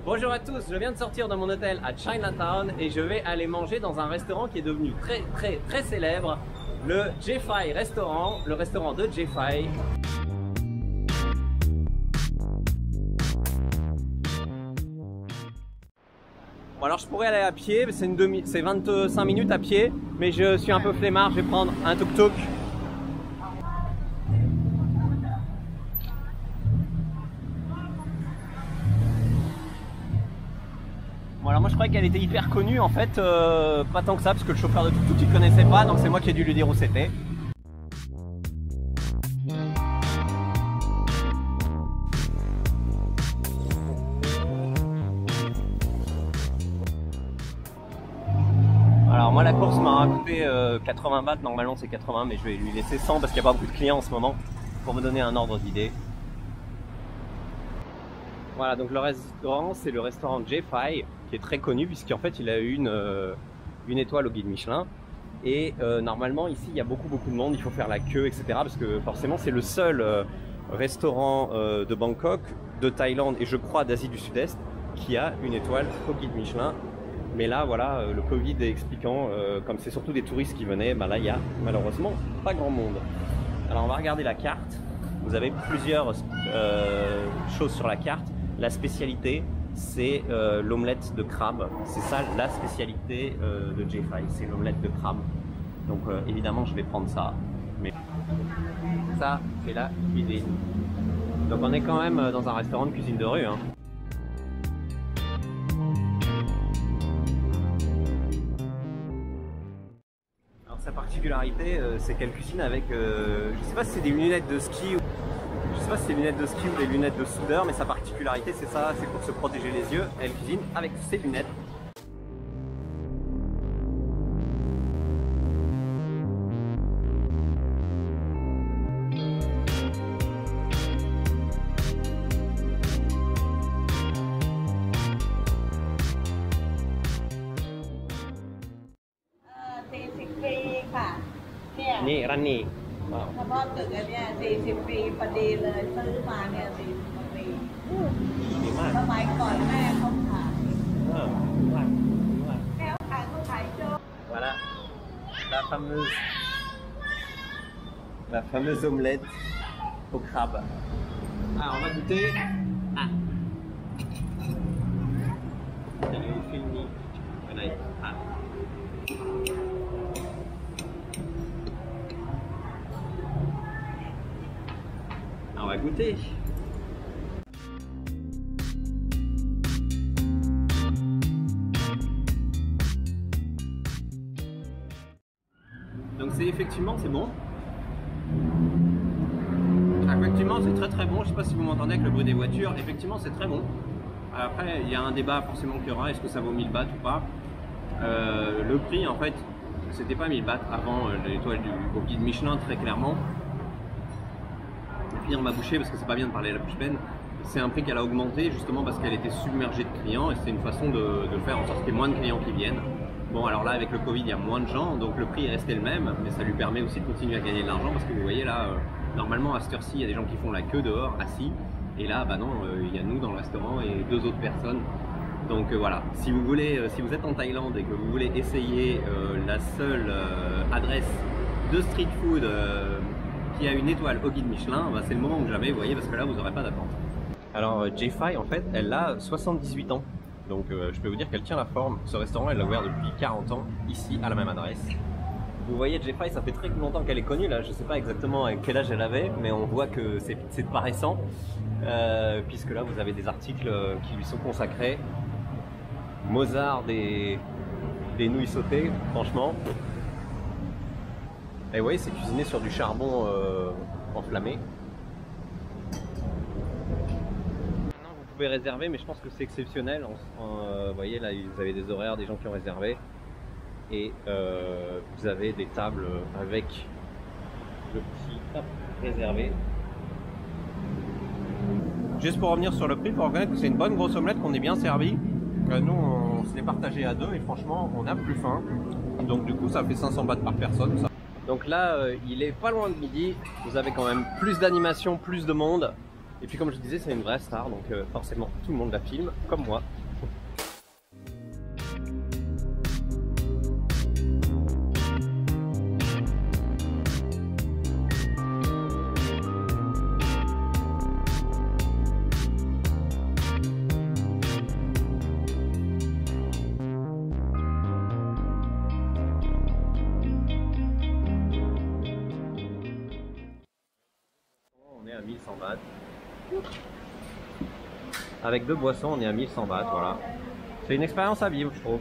Bonjour à tous, je viens de sortir de mon hôtel à Chinatown et je vais aller manger dans un restaurant qui est devenu très célèbre, le J-Fai restaurant, le restaurant de J-Fai. Bon alors je pourrais aller à pied, c'est 25 minutes à pied, mais je suis un peu flemmard, je vais prendre un tuk-tuk. Bon alors moi je croyais qu'elle était hyper connue, en fait pas tant que ça parce que le chauffeur de tuk-tuk il connaissait pas, donc c'est moi qui ai dû lui dire où c'était. Alors moi la course m'a coûté 80 bahts, normalement c'est 80 mais je vais lui laisser 100 parce qu'il n'y a pas beaucoup de clients en ce moment pour me donner un ordre d'idée. Voilà, donc le restaurant c'est le restaurant J-Fai qui est très connu puisqu'en fait il a eu une étoile au guide Michelin et normalement ici il y a beaucoup de monde, il faut faire la queue etc parce que forcément c'est le seul restaurant de Bangkok, de Thaïlande et je crois d'Asie du Sud-Est qui a une étoile au guide Michelin. Mais là voilà, le Covid expliquant, comme c'est surtout des touristes qui venaient, bah là il y a malheureusement pas grand monde. Alors on va regarder la carte, vous avez plusieurs choses sur la carte. La spécialité c'est l'omelette de crabe, c'est ça la spécialité de J-Fai, c'est l'omelette de crabe. Donc évidemment je vais prendre ça, mais ça c'est la cuisine. Donc on est quand même dans un restaurant de cuisine de rue, hein. Sa particularité, c'est qu'elle cuisine avec, je sais pas si c'est des lunettes de ski, je sais pas si c'est des lunettes de ski ou des lunettes de soudeur, mais sa particularité c'est ça, c'est pour se protéger les yeux, elle cuisine avec ses lunettes.นี่ร้านนี้เฉพาะตึกอันเนี้ย40 ปีพอดีเลยซื้อมาเนี่ย40 ปีดีมากสมัยก่อนแม่เขาขายดีมากแม่เขาขายโจ๊ก Voilà la fameuse omelette au crabe. Ah on va goûter. Ah salut Filmi. Ah on va goûter. Donc c'est effectivement c'est bon. Effectivement c'est très bon. Je sais pas si vous m'entendez avec le bruit des voitures. Effectivement c'est très bon. Après il y a un débat forcément qu'il y aura. Est-ce que ça vaut 1000 bahts ou pas? Le prix en fait c'était pas 1000 bahts avant l'étoile au guide Michelin très clairement. Finir ma bouchée parce que c'est pas bien de parler à la bouche pleine. C'est un prix qu'elle a augmenté justement parce qu'elle était submergée de clients et c'est une façon de faire en sorte qu'il y ait moins de clients qui viennent. Bon alors là avec le Covid il y a moins de gens donc le prix est resté le même mais ça lui permet aussi de continuer à gagner de l'argent parce que vous voyez là normalement à cette heure-ci il y a des gens qui font la queue dehors assis et là bah non il y a nous dans le restaurant et 2 autres personnes. Donc voilà, si vous voulez, si vous êtes en Thaïlande et que vous voulez essayer la seule adresse de street food qui a une étoile au guide Michelin, bah, c'est le moment que j'avais, vous voyez, parce que là vous n'aurez pas d'attente. Alors J-Fai en fait, elle a 78 ans, donc je peux vous dire qu'elle tient la forme. Ce restaurant elle l'a ouvert depuis 40 ans, ici à la même adresse. Vous voyez J-Fai, ça fait très longtemps qu'elle est connue, là je sais pas exactement quel âge elle avait, mais on voit que c'est pas récent, puisque là vous avez des articles qui lui sont consacrés. Mozart des nouilles sautées, franchement. Et vous voyez, c'est cuisiné sur du charbon enflammé. Maintenant, vous pouvez réserver, mais je pense que c'est exceptionnel. Vous voyez, là, vous avez des horaires, des gens qui ont réservé. Et vous avez des tables avec le petit réservé. Juste pour revenir sur le prix, il faut reconnaître que c'est une bonne grosse omelette, qu'on est bien servi. Nous, on se l'est partagé à 2 et franchement, on a plus faim. Donc du coup, ça fait 500 bahts par personne. Ça. Donc là, il est pas loin de midi. Vous avez quand même plus d'animation, plus de monde. Et puis comme je disais, c'est une vraie star, donc forcément tout le monde la filme, comme moi. On est à 1100 bahts. Avec 2 boissons, on est à 1100 bahts, voilà. C'est une expérience à vivre, je trouve.